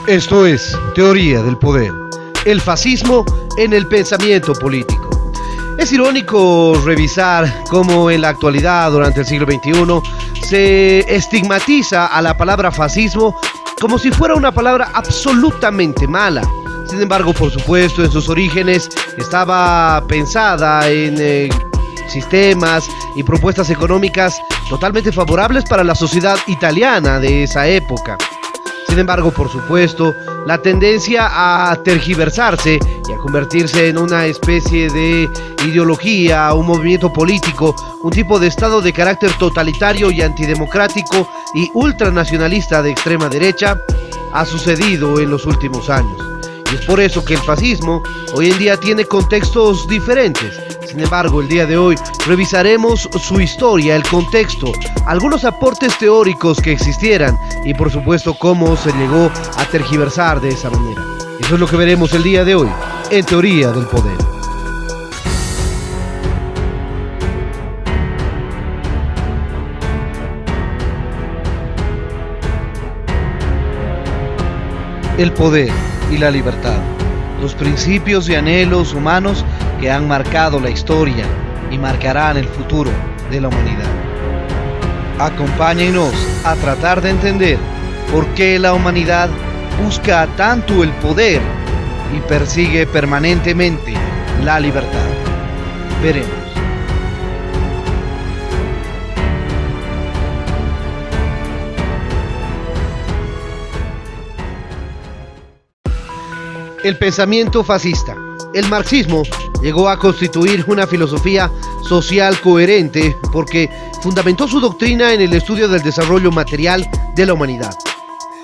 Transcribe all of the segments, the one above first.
Esto es Teoría del Poder, el fascismo en el pensamiento político. Es irónico revisar cómo en la actualidad, durante el siglo XXI, se estigmatiza a la palabra fascismo como si fuera una palabra absolutamente mala. Sin embargo, por supuesto, en sus orígenes estaba pensada en sistemas y propuestas económicas totalmente favorables para la sociedad italiana de esa época. Sin embargo, por supuesto, la tendencia a tergiversarse y a convertirse en una especie de ideología, un movimiento político, un tipo de estado de carácter totalitario y antidemocrático y ultranacionalista de extrema derecha, ha sucedido en los últimos años. Y es por eso que el fascismo hoy en día tiene contextos diferentes. Sin embargo, el día de hoy revisaremos su historia, el contexto, algunos aportes teóricos que existieran y por supuesto cómo se llegó a tergiversar de esa manera. Eso es lo que veremos el día de hoy en Teoría del Poder. El poder y la libertad, los principios y anhelos humanos que han marcado la historia y marcarán el futuro de la humanidad. Acompáñenos a tratar de entender por qué la humanidad busca tanto el poder y persigue permanentemente la libertad. Veremos. El pensamiento fascista. El marxismo llegó a constituir una filosofía social coherente porque fundamentó su doctrina en el estudio del desarrollo material de la humanidad.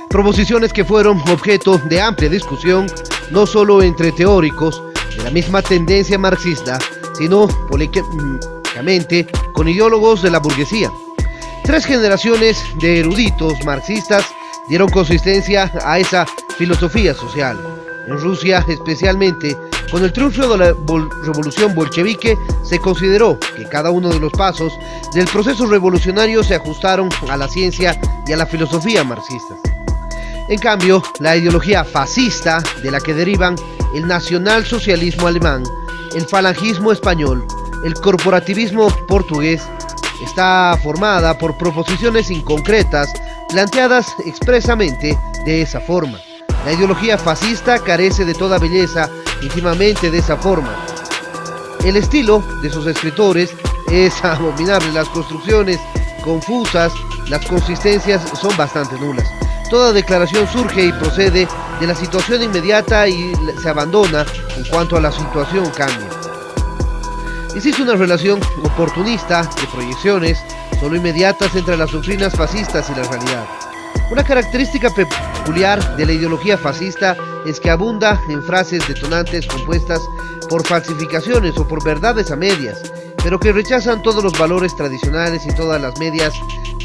Proposiciones que fueron objeto de amplia discusión, no solo entre teóricos de la misma tendencia marxista, sino políticamente con ideólogos de la burguesía. 3 generaciones de eruditos marxistas dieron consistencia a esa filosofía social. En Rusia, especialmente, con el triunfo de la revolución bolchevique, se consideró que cada uno de los pasos del proceso revolucionario se ajustaron a la ciencia y a la filosofía marxista. En cambio, la ideología fascista, de la que derivan el nacionalsocialismo alemán, el falangismo español, el corporativismo portugués, está formada por proposiciones inconcretas planteadas expresamente de esa forma. La ideología fascista carece de toda belleza íntimamente de esa forma. El estilo de sus escritores es abominable, las construcciones confusas, las consistencias son bastante nulas. Toda declaración surge y procede de la situación inmediata y se abandona en cuanto a la situación cambia. Existe una relación oportunista de proyecciones solo inmediatas entre las doctrinas fascistas y la realidad. Una característica peculiar de la ideología fascista es que abunda en frases detonantes compuestas por falsificaciones o por verdades a medias, pero que rechazan todos los valores tradicionales y todas las medias,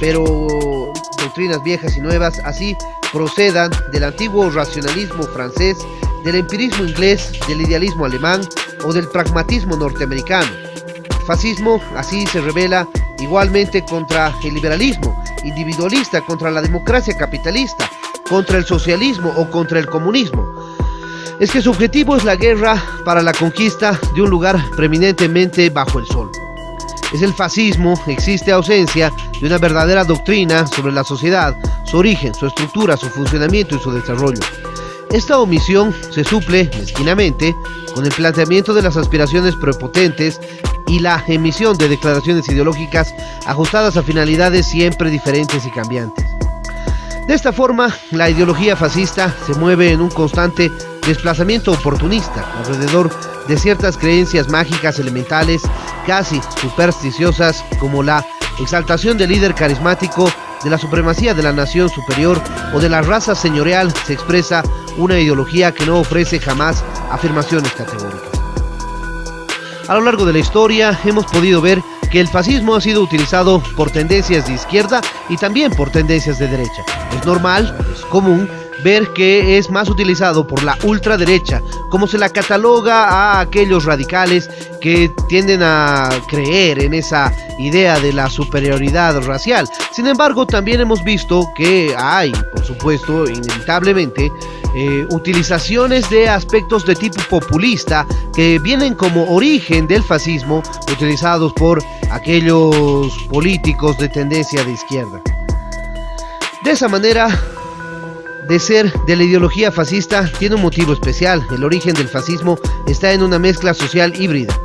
pero doctrinas viejas y nuevas, así procedan del antiguo racionalismo francés, del empirismo inglés, del idealismo alemán o del pragmatismo norteamericano. El fascismo así se revela igualmente contra el liberalismo individualista, contra la democracia capitalista, contra el socialismo o contra el comunismo. Es que su objetivo es la guerra para la conquista de un lugar preeminentemente bajo el sol. Es el fascismo, existe ausencia de una verdadera doctrina sobre la sociedad, su origen, su estructura, su funcionamiento y su desarrollo. Esta omisión se suple mezquinamente con el planteamiento de las aspiraciones prepotentes y la emisión de declaraciones ideológicas ajustadas a finalidades siempre diferentes y cambiantes. De esta forma, la ideología fascista se mueve en un constante desplazamiento oportunista alrededor de ciertas creencias mágicas elementales, casi supersticiosas, como la exaltación del líder carismático, de la supremacía de la nación superior o de la raza señorial. Se expresa una ideología que no ofrece jamás afirmaciones categóricas. A lo largo de la historia hemos podido ver que el fascismo ha sido utilizado por tendencias de izquierda y también por tendencias de derecha. Es normal, es común ver que es más utilizado por la ultraderecha, como se la cataloga a aquellos radicales que tienden a creer en esa idea de la superioridad racial. Sin embargo, también hemos visto que hay, por supuesto, inevitablemente, utilizaciones de aspectos de tipo populista que vienen como origen del fascismo, utilizados por aquellos políticos de tendencia de izquierda. De esa manera, de ser de la ideología fascista tiene un motivo especial. El origen del fascismo está en una mezcla social híbrida.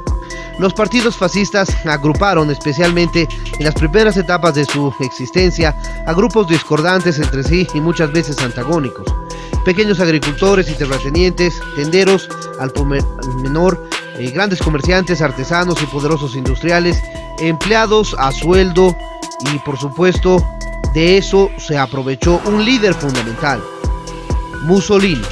Los partidos fascistas agruparon, especialmente en las primeras etapas de su existencia, a grupos discordantes entre sí y muchas veces antagónicos. Pequeños agricultores y terratenientes, tenderos al menor, grandes comerciantes, artesanos y poderosos industriales, empleados a sueldo, y por supuesto de eso se aprovechó un líder fundamental, Mussolini.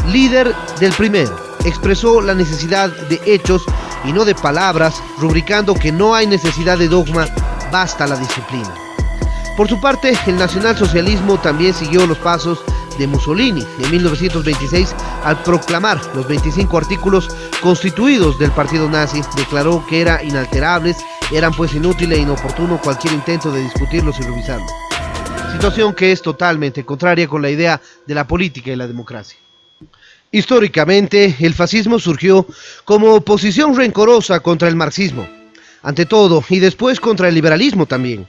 Líder del primero, expresó la necesidad de hechos y no de palabras, rubricando que no hay necesidad de dogma, basta la disciplina. Por su parte, el nacionalsocialismo también siguió los pasos de Mussolini. En 1926, al proclamar los 25 artículos constituidos del partido nazi, declaró que eran inalterables, eran pues inútil e inoportuno cualquier intento de discutirlos y revisarlos. Situación que es totalmente contraria con la idea de la política y la democracia. Históricamente, el fascismo surgió como oposición rencorosa contra el marxismo, ante todo, y después contra el liberalismo también.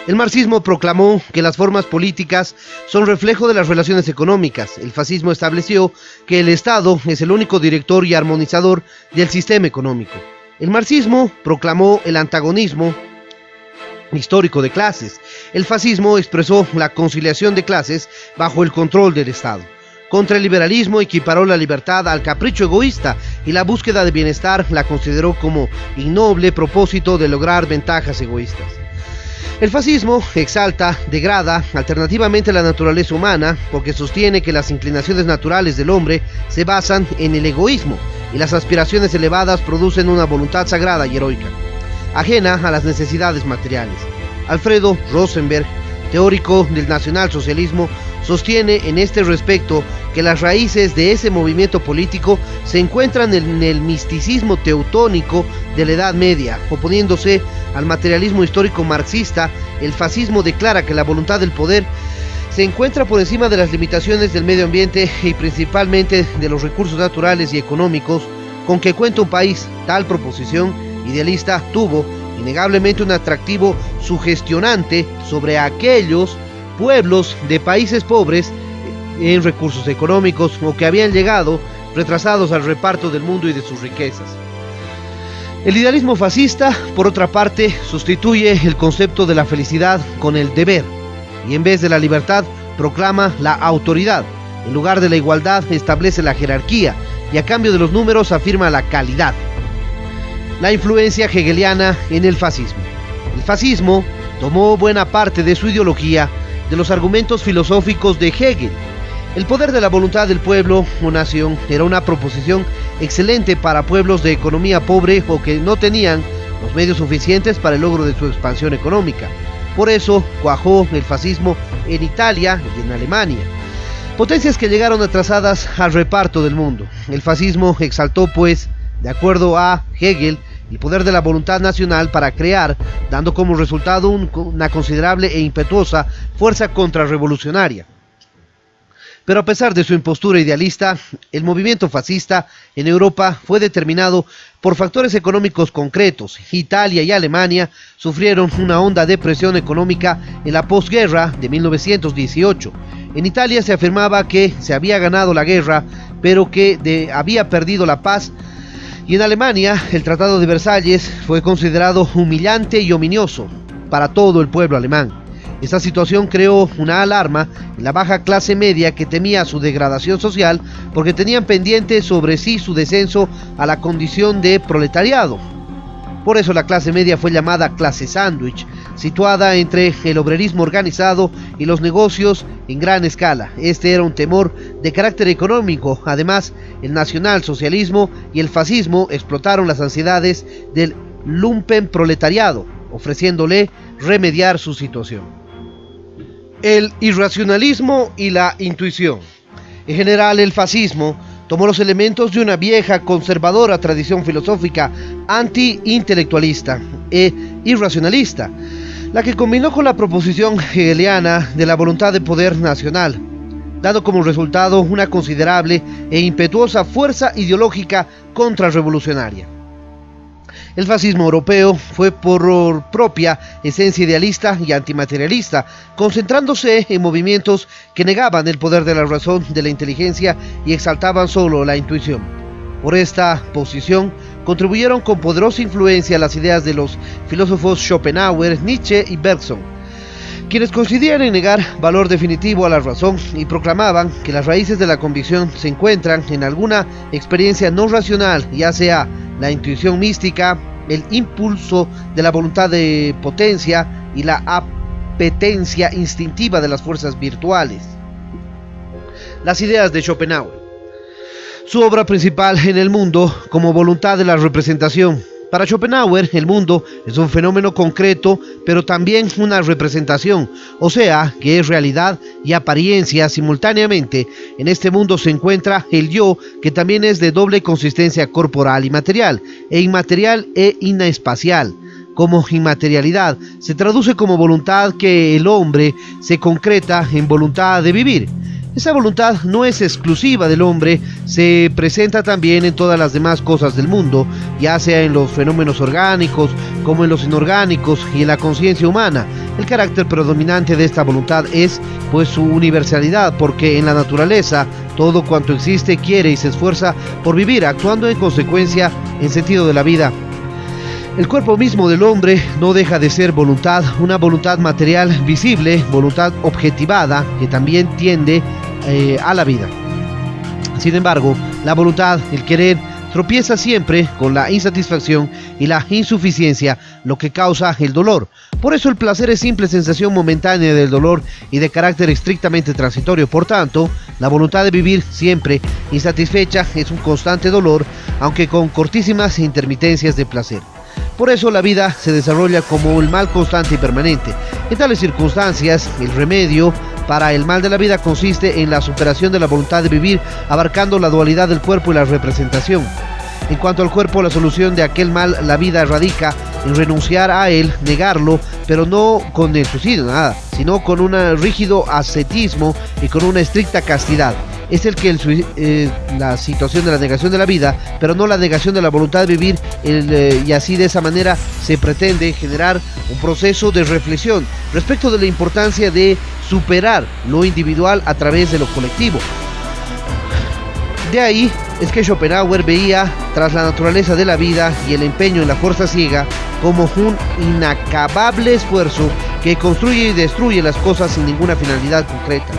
El marxismo proclamó que las formas políticas son reflejo de las relaciones económicas. El fascismo estableció que el Estado es el único director y armonizador del sistema económico. El marxismo proclamó el antagonismo histórico de clases. El fascismo expresó la conciliación de clases bajo el control del Estado. Contra el liberalismo equiparó la libertad al capricho egoísta y la búsqueda de bienestar la consideró como ignoble propósito de lograr ventajas egoístas. El fascismo exalta, degrada alternativamente la naturaleza humana porque sostiene que las inclinaciones naturales del hombre se basan en el egoísmo y las aspiraciones elevadas producen una voluntad sagrada y heroica, ajena a las necesidades materiales. Alfredo Rosenberg, teórico del nacionalsocialismo, sostiene en este respecto que las raíces de ese movimiento político se encuentran en el misticismo teutónico de la Edad Media. Oponiéndose al materialismo histórico marxista, el fascismo declara que la voluntad del poder se encuentra por encima de las limitaciones del medio ambiente y principalmente de los recursos naturales y económicos con que cuenta un país. Tal proposición idealista tuvo innegablemente un atractivo sugestionante sobre aquellos pueblos de países pobres en recursos económicos o que habían llegado retrasados al reparto del mundo y de sus riquezas. El idealismo fascista, por otra parte, sustituye el concepto de la felicidad con el deber y en vez de la libertad proclama la autoridad. En lugar de la igualdad establece la jerarquía y a cambio de los números afirma la calidad. La influencia hegeliana en el fascismo. El fascismo tomó buena parte de su ideología de los argumentos filosóficos de Hegel. El poder de la voluntad del pueblo o nación era una proposición excelente para pueblos de economía pobre o que no tenían los medios suficientes para el logro de su expansión económica. Por eso cuajó el fascismo en Italia y en Alemania, potencias que llegaron atrasadas al reparto del mundo. El fascismo exaltó, pues, de acuerdo a Hegel, el poder de la voluntad nacional para crear, dando como resultado una considerable e impetuosa fuerza contrarrevolucionaria. Pero a pesar de su impostura idealista, el movimiento fascista en Europa fue determinado por factores económicos concretos. Italia y Alemania sufrieron una honda depresión económica en la posguerra de 1918. En Italia se afirmaba que se había ganado la guerra, pero que había perdido la paz. Y en Alemania, el Tratado de Versalles fue considerado humillante y ominioso para todo el pueblo alemán. Esta situación creó una alarma en la baja clase media que temía su degradación social porque tenían pendiente sobre sí su descenso a la condición de proletariado. Por eso la clase media fue llamada clase sándwich, situada entre el obrerismo organizado y los negocios en gran escala. Este era un temor de carácter económico. Además, el nacionalsocialismo y el fascismo explotaron las ansiedades del lumpenproletariado, ofreciéndole remediar su situación. El irracionalismo y la intuición. En general, el fascismo tomó los elementos de una vieja, conservadora tradición filosófica anti-intelectualista e irracionalista, la que combinó con la proposición hegeliana de la voluntad de poder nacional, dando como resultado una considerable e impetuosa fuerza ideológica contrarrevolucionaria. El fascismo europeo fue por propia esencia idealista y antimaterialista, concentrándose en movimientos que negaban el poder de la razón, de la inteligencia y exaltaban solo la intuición. Por esta posición contribuyeron con poderosa influencia las ideas de los filósofos Schopenhauer, Nietzsche y Bergson, quienes coincidían en negar valor definitivo a la razón y proclamaban que las raíces de la convicción se encuentran en alguna experiencia no racional, ya sea la intuición mística, el impulso de la voluntad de potencia y la apetencia instintiva de las fuerzas virtuales. Las ideas de Schopenhauer. Su obra principal en el mundo como voluntad de la representación. Para Schopenhauer, el mundo es un fenómeno concreto, pero también una representación, o sea, que es realidad y apariencia simultáneamente. En este mundo se encuentra el yo, que también es de doble consistencia corporal y material, e inmaterial e inespacial. Como inmaterialidad, se traduce como voluntad que el hombre se concreta en voluntad de vivir. Esa voluntad no es exclusiva del hombre, se presenta también en todas las demás cosas del mundo, ya sea en los fenómenos orgánicos como en los inorgánicos y en la conciencia humana. El carácter predominante de esta voluntad es, pues, su universalidad, porque en la naturaleza todo cuanto existe quiere y se esfuerza por vivir, actuando en consecuencia en sentido de la vida. El cuerpo mismo del hombre no deja de ser voluntad, una voluntad material visible, voluntad objetivada, que también tiende a la vida. Sin embargo, la voluntad, el querer, tropieza siempre con la insatisfacción y la insuficiencia, lo que causa el dolor. Por eso el placer es simple sensación momentánea del dolor y de carácter estrictamente transitorio. Por tanto, la voluntad de vivir siempre insatisfecha es un constante dolor, aunque con cortísimas intermitencias de placer. Por eso la vida se desarrolla como el mal constante y permanente. En tales circunstancias, el remedio para el mal de la vida consiste en la superación de la voluntad de vivir, abarcando la dualidad del cuerpo y la representación. En cuanto al cuerpo, la solución de aquel mal, la vida, radica en renunciar a él, negarlo, pero no con el suicidio, nada, sino con un rígido ascetismo y con una estricta castidad. Es la situación de la negación de la vida, pero no la negación de la voluntad de vivir, y así de esa manera se pretende generar un proceso de reflexión respecto de la importancia de superar lo individual a través de lo colectivo. De ahí es que Schopenhauer veía tras la naturaleza de la vida y el empeño en la fuerza ciega como un inacabable esfuerzo que construye y destruye las cosas sin ninguna finalidad concreta.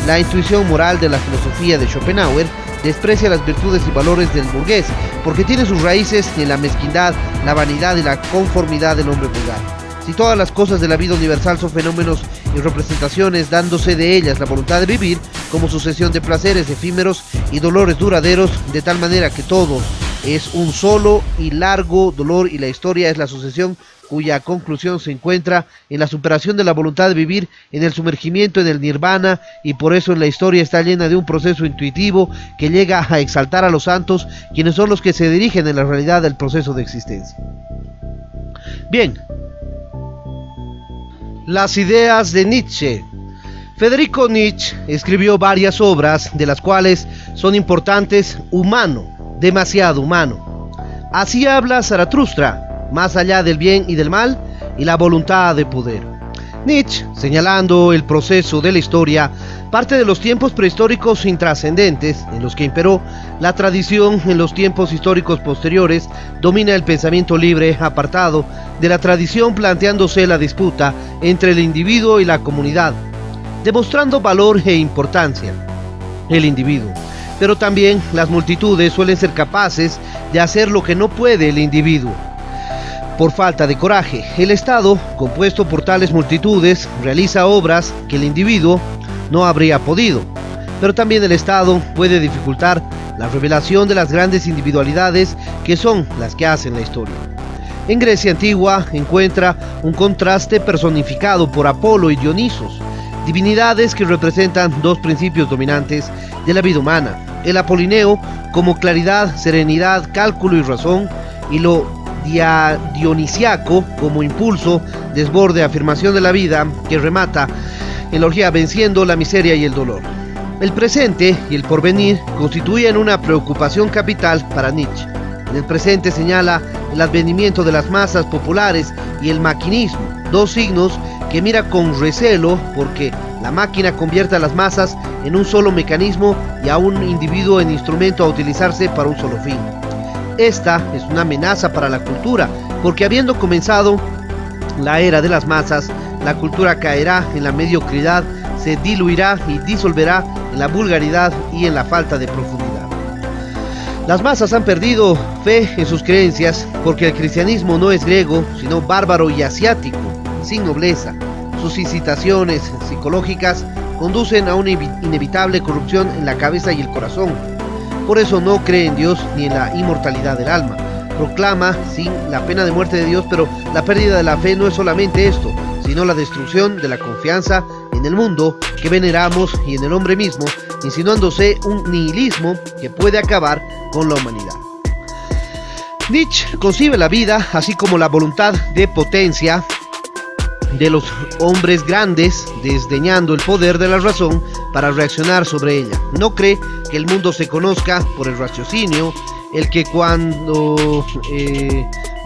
La intuición moral de la filosofía de Schopenhauer desprecia las virtudes y valores del burgués, porque tiene sus raíces en la mezquindad, la vanidad y la conformidad del hombre vulgar. Si todas las cosas de la vida universal son fenómenos y representaciones, dándose de ellas la voluntad de vivir como sucesión de placeres efímeros y dolores duraderos, de tal manera que todo es un solo y largo dolor, y la historia es la sucesión cuya conclusión se encuentra en la superación de la voluntad de vivir, en el sumergimiento en el nirvana, y por eso en la historia está llena de un proceso intuitivo que llega a exaltar a los santos, quienes son los que se dirigen en la realidad del proceso de existencia. Bien, las ideas de Nietzsche. Federico Nietzsche escribió varias obras, de las cuales son importantes Humano, demasiado humano. Así habla Zaratustra, más allá del bien y del mal, y la voluntad de poder. Nietzsche, señalando el proceso de la historia, parte de los tiempos prehistóricos intrascendentes, en los que imperó la tradición. En los tiempos históricos posteriores domina el pensamiento libre, apartado de la tradición, planteándose la disputa entre el individuo y la comunidad, demostrando valor e importancia el individuo. Pero también las multitudes suelen ser capaces de hacer lo que no puede el individuo por falta de coraje. El Estado, compuesto por tales multitudes, realiza obras que el individuo no habría podido. Pero también el Estado puede dificultar la revelación de las grandes individualidades que son las que hacen la historia. En Grecia antigua encuentra un contraste personificado por Apolo y Dionisos. divinidades que representan dos principios dominantes de la vida humana: el apolineo como claridad, serenidad, cálculo y razón, y lo dionisiaco como impulso, desborde, afirmación de la vida que remata en la orgía venciendo la miseria y el dolor. El presente y el porvenir constituyen una preocupación capital para Nietzsche. En el presente señala el advenimiento de las masas populares y el maquinismo, dos signos que mira con recelo porque la máquina convierte a las masas en un solo mecanismo y a un individuo en instrumento a utilizarse para un solo fin. Esta es una amenaza para la cultura, porque habiendo comenzado la era de las masas, la cultura caerá en la mediocridad, se diluirá y disolverá en la vulgaridad y en la falta de profundidad. Las masas han perdido fe en sus creencias porque el cristianismo no es griego, sino bárbaro y asiático, sin nobleza. Sus incitaciones psicológicas conducen a una inevitable corrupción en la cabeza y el corazón. Por eso no cree en Dios ni en la inmortalidad del alma. Proclama, sí, la pena de muerte de Dios, pero la pérdida de la fe no es solamente esto, sino la destrucción de la confianza en el mundo que veneramos y en el hombre mismo, insinuándose un nihilismo que puede acabar con la humanidad. Nietzsche concibe la vida así como la voluntad de potencia de los hombres grandes, desdeñando el poder de la razón para reaccionar sobre ella. No cree que el mundo se conozca por el raciocinio, el que cuando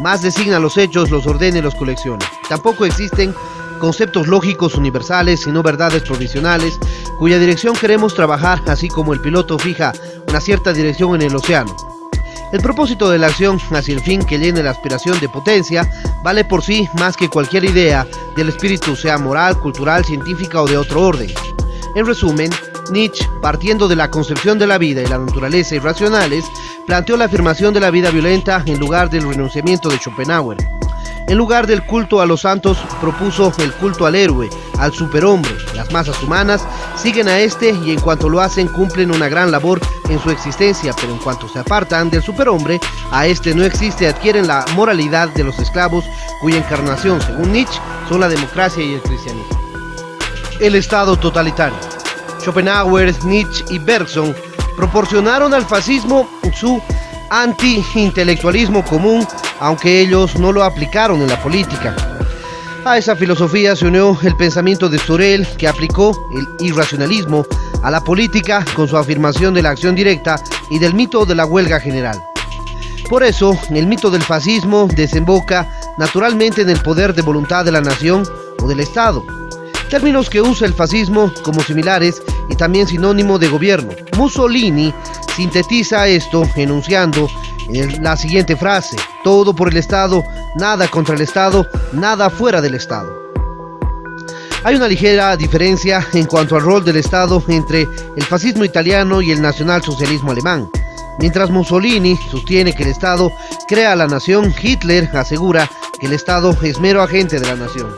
más designa los hechos los ordene y los colecciona. Tampoco existen conceptos lógicos universales, sino verdades provisionales, cuya dirección queremos trabajar, así como el piloto fija una cierta dirección en el océano. El propósito de la acción hacia el fin que llene la aspiración de potencia vale por sí más que cualquier idea del espíritu, sea moral, cultural, científica o de otro orden. En resumen, Nietzsche, partiendo de la concepción de la vida y la naturaleza irracionales, planteó la afirmación de la vida violenta en lugar del renunciamiento de Schopenhauer. En lugar del culto a los santos, propuso el culto al héroe, al superhombre. Las masas humanas siguen a este y en cuanto lo hacen cumplen una gran labor en su existencia, pero en cuanto se apartan del superhombre, a este no existe, adquieren la moralidad de los esclavos, cuya encarnación, según Nietzsche, son la democracia y el cristianismo. El Estado totalitario. Schopenhauer, Nietzsche y Bergson proporcionaron al fascismo su anti-intelectualismo común, aunque ellos no lo aplicaron en la política. A esa filosofía se unió el pensamiento de Sorel, que aplicó el irracionalismo a la política con su afirmación de la acción directa y del mito de la huelga general. Por eso, el mito del fascismo desemboca naturalmente en el poder de voluntad de la nación o del Estado, términos que usa el fascismo como similares y también sinónimo de gobierno. Mussolini sintetiza esto enunciando en la siguiente frase: todo por el Estado, nada contra el Estado, nada fuera del Estado. Hay una ligera diferencia en cuanto al rol del Estado entre el fascismo italiano y el nacionalsocialismo alemán. Mientras Mussolini sostiene que el Estado crea a la nación, Hitler asegura que el Estado es mero agente de la nación.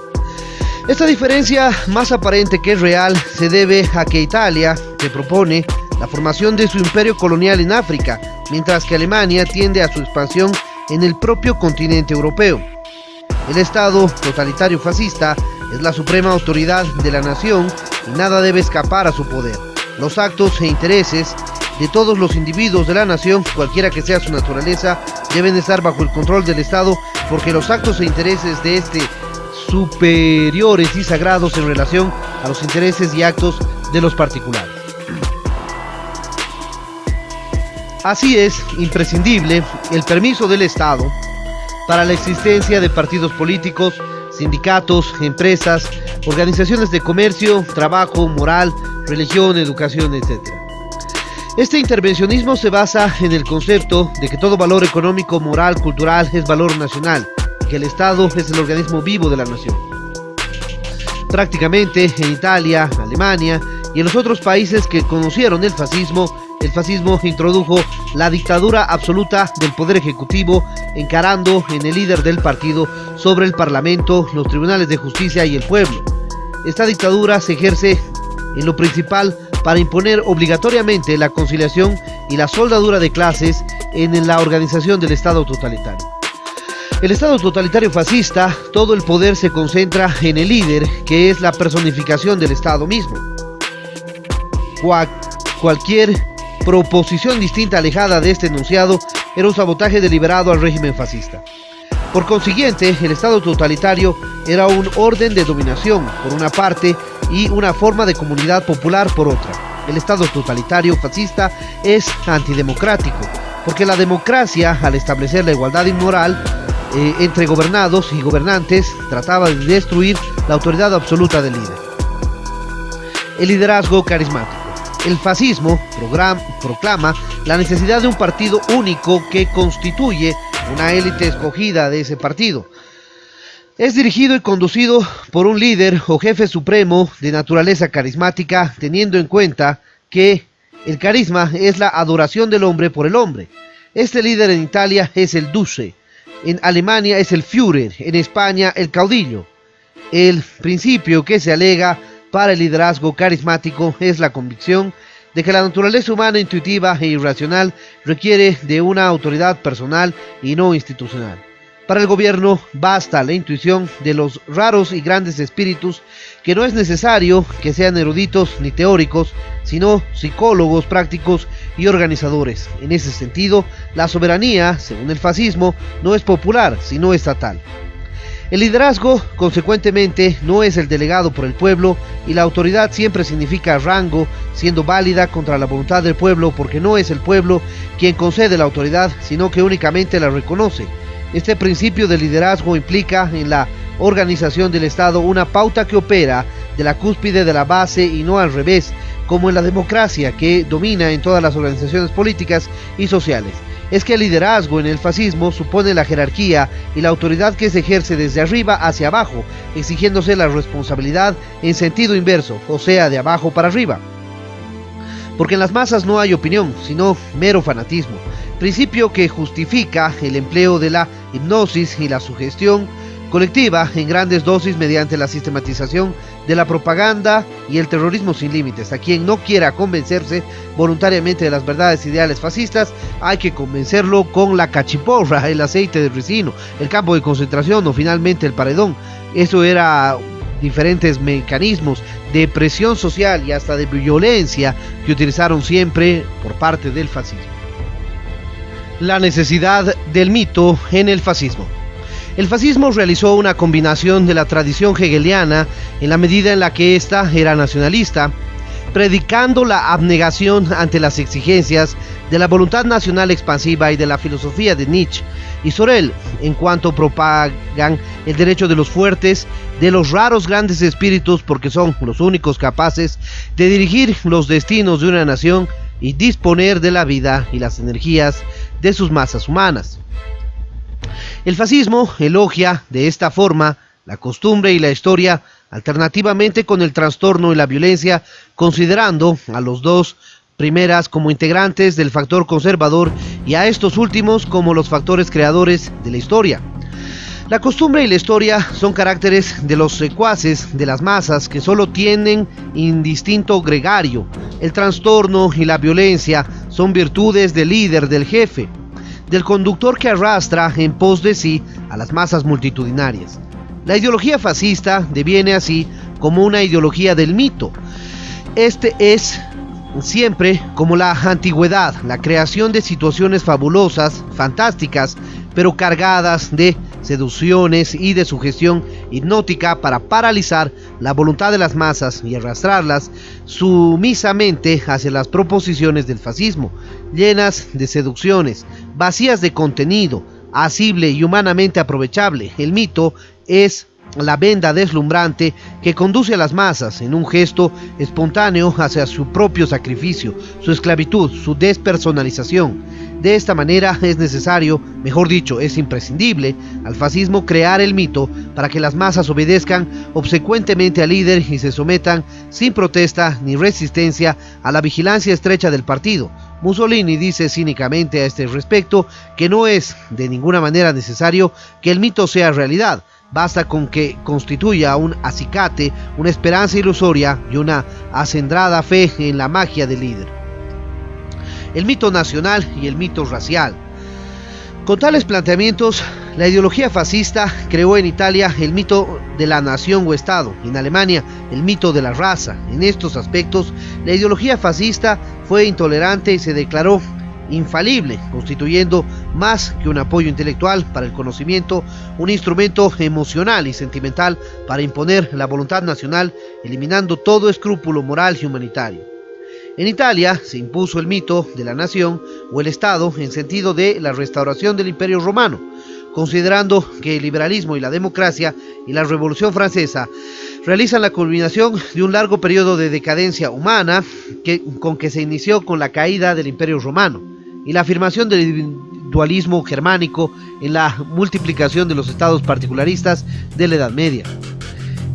Esta diferencia, más aparente que real, se debe a que Italia se propone la formación de su imperio colonial en África, mientras que Alemania tiende a su expansión en el propio continente europeo. El Estado totalitario fascista es la suprema autoridad de la nación y nada debe escapar a su poder. Los actos e intereses de todos los individuos de la nación, cualquiera que sea su naturaleza, deben estar bajo el control del Estado, porque los actos e intereses de este superiores y sagrados en relación a los intereses y actos de los particulares. Así es imprescindible el permiso del Estado para la existencia de partidos políticos, sindicatos, empresas, organizaciones de comercio, trabajo, moral, religión, educación, etc. Este intervencionismo se basa en el concepto de que todo valor económico, moral, cultural es valor nacional, y que el Estado es el organismo vivo de la nación. Prácticamente en Italia, Alemania y en los otros países que conocieron el fascismo introdujo la dictadura absoluta del poder ejecutivo, encarando en el líder del partido sobre el parlamento, los tribunales de justicia y el pueblo. Esta dictadura se ejerce en lo principal para imponer obligatoriamente la conciliación y la soldadura de clases en la organización del Estado totalitario. El Estado totalitario fascista, todo el poder se concentra en el líder, que es la personificación del Estado mismo. Cualquier proposición distinta alejada de este enunciado era un sabotaje deliberado al régimen fascista. Por consiguiente, el Estado totalitario era un orden de dominación por una parte y una forma de comunidad popular por otra. El Estado totalitario fascista es antidemocrático, porque la democracia, al establecer la igualdad inmoral entre gobernados y gobernantes, trataba de destruir la autoridad absoluta del líder. El liderazgo carismático. El fascismo proclama la necesidad de un partido único que constituye una élite escogida de ese partido. Es dirigido y conducido por un líder o jefe supremo de naturaleza carismática, teniendo en cuenta que el carisma es la adoración del hombre por el hombre. Este líder en Italia es el Duce, en Alemania es el Führer, en España el caudillo. El principio que se alega para el liderazgo carismático es la convicción de que la naturaleza humana intuitiva e irracional requiere de una autoridad personal y no institucional. Para el gobierno basta la intuición de los raros y grandes espíritus, que no es necesario que sean eruditos ni teóricos, sino psicólogos prácticos y organizadores. En ese sentido, la soberanía, según el fascismo, no es popular, sino estatal. El liderazgo, consecuentemente, no es el delegado por el pueblo, y la autoridad siempre significa rango, siendo válida contra la voluntad del pueblo, porque no es el pueblo quien concede la autoridad, sino que únicamente la reconoce. Este principio de liderazgo implica en la organización del Estado una pauta que opera de la cúspide de la base y no al revés, como en la democracia, que domina en todas las organizaciones políticas y sociales. Es que el liderazgo en el fascismo supone la jerarquía y la autoridad que se ejerce desde arriba hacia abajo, exigiéndose la responsabilidad en sentido inverso, o sea, de abajo para arriba. Porque en las masas no hay opinión, sino mero fanatismo, principio que justifica el empleo de la hipnosis y la sugestión colectiva en grandes dosis mediante la sistematización de la propaganda y el terrorismo sin límites. A quien no quiera convencerse voluntariamente de las verdades ideales fascistas, hay que convencerlo con la cachiporra, el aceite de ricino, el campo de concentración o finalmente el paredón. Eso era diferentes mecanismos de presión social y hasta de violencia que utilizaron siempre por parte del fascismo. La necesidad del mito en el fascismo. El fascismo realizó una combinación de la tradición hegeliana en la medida en la que ésta era nacionalista, predicando la abnegación ante las exigencias de la voluntad nacional expansiva y de la filosofía de Nietzsche y Sorel, en cuanto propagan el derecho de los fuertes, de los raros grandes espíritus, porque son los únicos capaces de dirigir los destinos de una nación y disponer de la vida y las energías de sus masas humanas. El fascismo elogia de esta forma la costumbre y la historia, alternativamente con el trastorno y la violencia, considerando a los dos primeras como integrantes del factor conservador y a estos últimos como los factores creadores de la historia. La costumbre y la historia son caracteres de los secuaces de las masas que solo tienen indistinto gregario. El trastorno y la violencia son virtudes del líder, del jefe, del conductor que arrastra en pos de sí a las masas multitudinarias. La ideología fascista deviene así como una ideología del mito. Este es siempre como la antigüedad, la creación de situaciones fabulosas, fantásticas, pero cargadas de seducciones y de sugestión hipnótica para paralizar la voluntad de las masas y arrastrarlas sumisamente hacia las proposiciones del fascismo, llenas de seducciones, vacías de contenido, asible y humanamente aprovechable. El mito es la venda deslumbrante que conduce a las masas en un gesto espontáneo hacia su propio sacrificio, su esclavitud, su despersonalización. De esta manera es necesario, mejor dicho, es imprescindible al fascismo crear el mito para que las masas obedezcan obsecuentemente al líder y se sometan sin protesta ni resistencia a la vigilancia estrecha del partido. Mussolini dice cínicamente a este respecto que no es de ninguna manera necesario que el mito sea realidad. Basta con que constituya un acicate, una esperanza ilusoria y una acendrada fe en la magia del líder. El mito nacional y el mito racial. Con tales planteamientos, la ideología fascista creó en Italia el mito de la nación o Estado, en Alemania el mito de la raza. En estos aspectos, la ideología fascista fue intolerante y se declaró infalible, constituyendo más que un apoyo intelectual para el conocimiento, un instrumento emocional y sentimental para imponer la voluntad nacional, eliminando todo escrúpulo moral y humanitario. En Italia se impuso el mito de la nación o el Estado en sentido de la restauración del Imperio Romano, considerando que el liberalismo y la democracia y la Revolución Francesa realizan la culminación de un largo periodo de decadencia humana que se inició con la caída del Imperio Romano y la afirmación del individualismo germánico en la multiplicación de los estados particularistas de la Edad Media.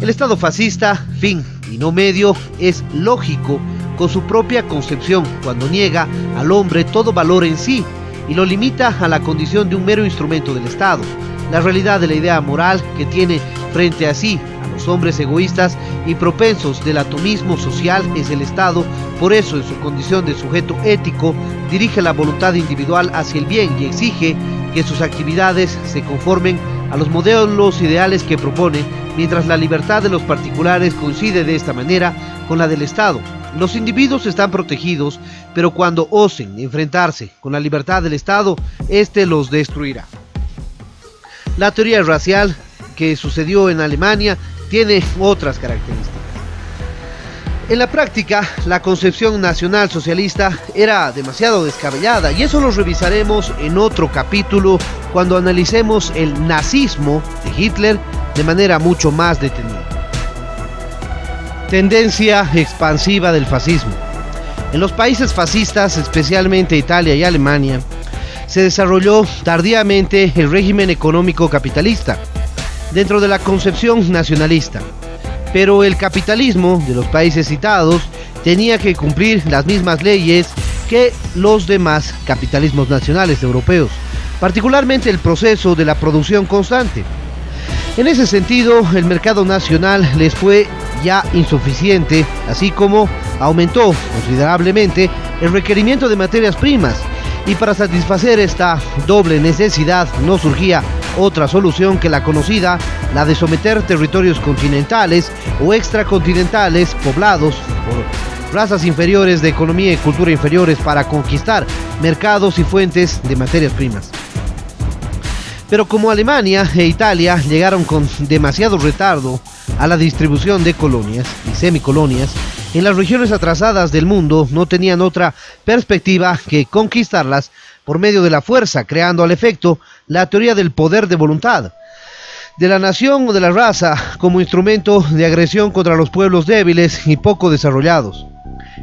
El Estado fascista, fin y no medio, es lógico con su propia concepción cuando niega al hombre todo valor en sí y lo limita a la condición de un mero instrumento del Estado. La realidad de la idea moral que tiene frente a sí a los hombres egoístas y propensos del atomismo social es el Estado. Por eso, en su condición de sujeto ético, dirige la voluntad individual hacia el bien y exige que sus actividades se conformen a los modelos ideales que propone, mientras la libertad de los particulares coincide de esta manera con la del Estado. Los individuos están protegidos, pero cuando osen enfrentarse con la libertad del Estado, éste los destruirá. La teoría racial que sucedió en Alemania tiene otras características. En la práctica, la concepción nacional socialista era demasiado descabellada, y eso lo revisaremos en otro capítulo cuando analicemos el nazismo de Hitler de manera mucho más detenida. Tendencia expansiva del fascismo. En los países fascistas, especialmente Italia y Alemania, se desarrolló tardíamente el régimen económico capitalista, dentro de la concepción nacionalista. Pero el capitalismo de los países citados tenía que cumplir las mismas leyes que los demás capitalismos nacionales europeos, particularmente el proceso de la producción constante. En ese sentido, el mercado nacional les fue ya insuficiente, así como aumentó considerablemente el requerimiento de materias primas, y para satisfacer esta doble necesidad no surgía otra solución que la conocida, la de someter territorios continentales o extracontinentales poblados por razas inferiores de economía y cultura inferiores para conquistar mercados y fuentes de materias primas. Pero como Alemania e Italia llegaron con demasiado retardo a la distribución de colonias y semicolonias, en las regiones atrasadas del mundo no tenían otra perspectiva que conquistarlas por medio de la fuerza, creando al efecto la teoría del poder de voluntad, de la nación o de la raza como instrumento de agresión contra los pueblos débiles y poco desarrollados.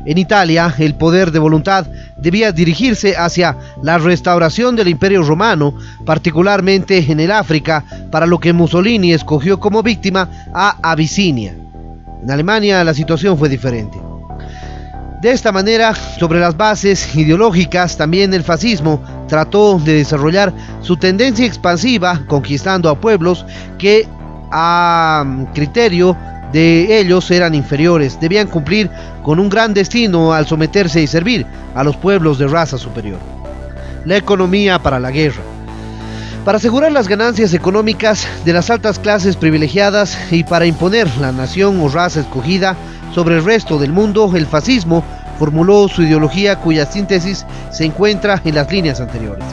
En Italia, el poder de voluntad debía dirigirse hacia la restauración del Imperio Romano, particularmente en el África, para lo que Mussolini escogió como víctima a Abisinia. En Alemania la situación fue diferente. De esta manera, sobre las bases ideológicas, también el fascismo trató de desarrollar su tendencia expansiva, conquistando a pueblos que, a criterio de ellos, eran inferiores. Debían cumplir con un gran destino al someterse y servir a los pueblos de raza superior. La economía para la guerra. Para asegurar las ganancias económicas de las altas clases privilegiadas y para imponer la nación o raza escogida sobre el resto del mundo, el fascismo formuló su ideología, cuya síntesis se encuentra en las líneas anteriores.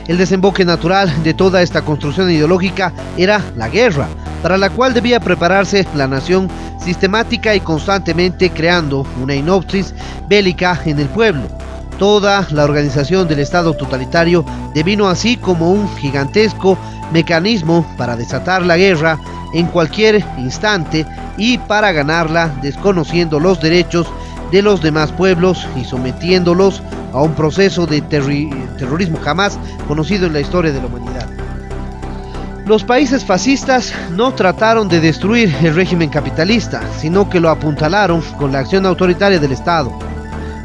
El desemboque natural de toda esta construcción ideológica era la guerra, para la cual debía prepararse la nación sistemática y constantemente, creando una inopsis bélica en el pueblo. Toda la organización del Estado totalitario devino así como un gigantesco mecanismo para desatar la guerra en cualquier instante y para ganarla desconociendo los derechos de los demás pueblos y sometiéndolos a un proceso de terrorismo jamás conocido en la historia de la humanidad. Los países fascistas no trataron de destruir el régimen capitalista, sino que lo apuntalaron con la acción autoritaria del Estado.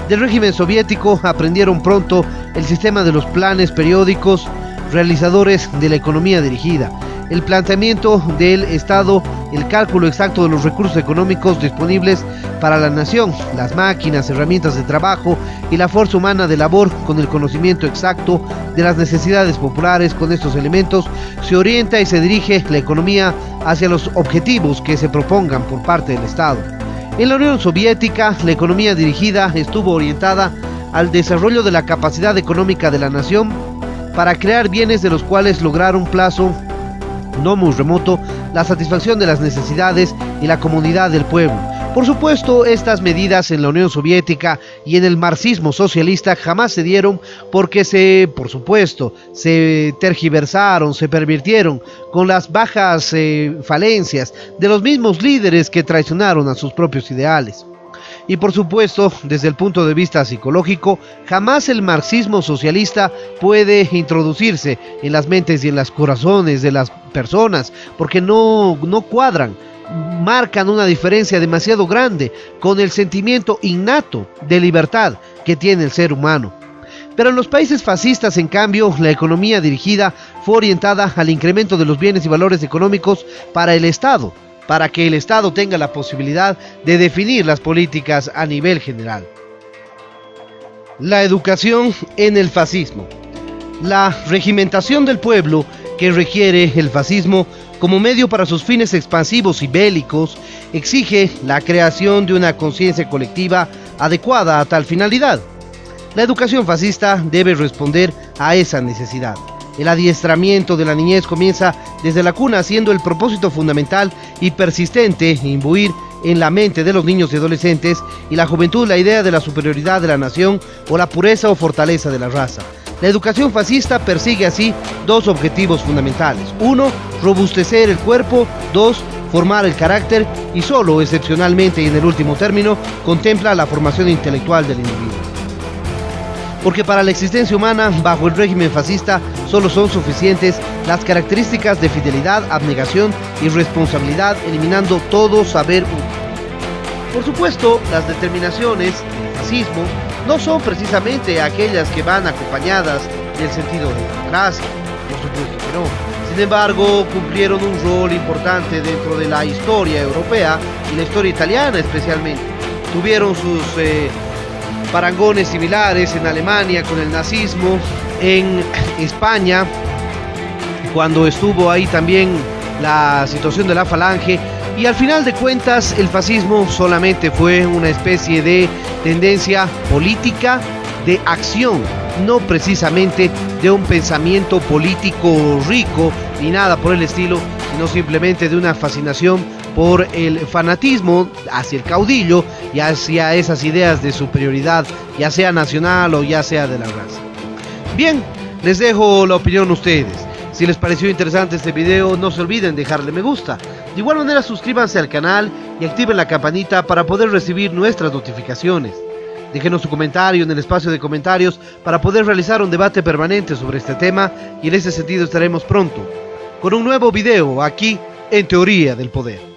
Del régimen soviético aprendieron pronto el sistema de los planes periódicos realizadores de la economía dirigida. el planteamiento del Estado, el cálculo exacto de los recursos económicos disponibles para la nación, las máquinas, herramientas de trabajo y la fuerza humana de labor, con el conocimiento exacto de las necesidades populares. Con estos elementos se orienta y se dirige la economía hacia los objetivos que se propongan por parte del Estado. En la Unión Soviética, la economía dirigida estuvo orientada al desarrollo de la capacidad económica de la nación para crear bienes de los cuales lograr un plazo no muy remoto la satisfacción de las necesidades y la comodidad del pueblo. Por supuesto, estas medidas en la Unión Soviética y en el marxismo socialista jamás se dieron porque se tergiversaron, se pervirtieron con las bajas falencias de los mismos líderes que traicionaron a sus propios ideales. Y por supuesto, desde el punto de vista psicológico, jamás el marxismo socialista puede introducirse en las mentes y en los corazones de las personas, porque no cuadran, marcan una diferencia demasiado grande con el sentimiento innato de libertad que tiene el ser humano. Pero en los países fascistas, en cambio, la economía dirigida fue orientada al incremento de los bienes y valores económicos para el Estado, para que el Estado tenga la posibilidad de definir las políticas a nivel general. La educación en el fascismo. La regimentación del pueblo que requiere el fascismo como medio para sus fines expansivos y bélicos exige la creación de una conciencia colectiva adecuada a tal finalidad. La educación fascista debe responder a esa necesidad. El adiestramiento de la niñez comienza desde la cuna, siendo el propósito fundamental y persistente imbuir en la mente de los niños y adolescentes y la juventud la idea de la superioridad de la nación o la pureza o fortaleza de la raza. La educación fascista persigue así dos objetivos fundamentales: 1, robustecer el cuerpo; 2, formar el carácter, y solo excepcionalmente y en el último término contempla la formación intelectual del individuo. Porque para la existencia humana bajo el régimen fascista solo son suficientes las características de fidelidad, abnegación y responsabilidad, eliminando todo saber útil. Por supuesto, las determinaciones del fascismo no son precisamente aquellas que van acompañadas del sentido de democracia, por supuesto que no. Sin embargo, cumplieron un rol importante dentro de la historia europea y la historia italiana especialmente. Tuvieron sus parangones similares en Alemania con el nazismo, en España cuando estuvo ahí también la situación de la Falange, y al final de cuentas el fascismo solamente fue una especie de tendencia política de acción, no precisamente de un pensamiento político rico ni nada por el estilo, sino simplemente de una fascinación por el fanatismo hacia el caudillo y hacia esas ideas de superioridad, ya sea nacional o ya sea de la raza. Bien, les dejo la opinión a ustedes. Si les pareció interesante este video, no se olviden dejarle me gusta. De igual manera, suscríbanse al canal y activen la campanita para poder recibir nuestras notificaciones. Déjenos su comentario en el espacio de comentarios para poder realizar un debate permanente sobre este tema, y en ese sentido estaremos pronto con un nuevo video aquí en Teoría del Poder.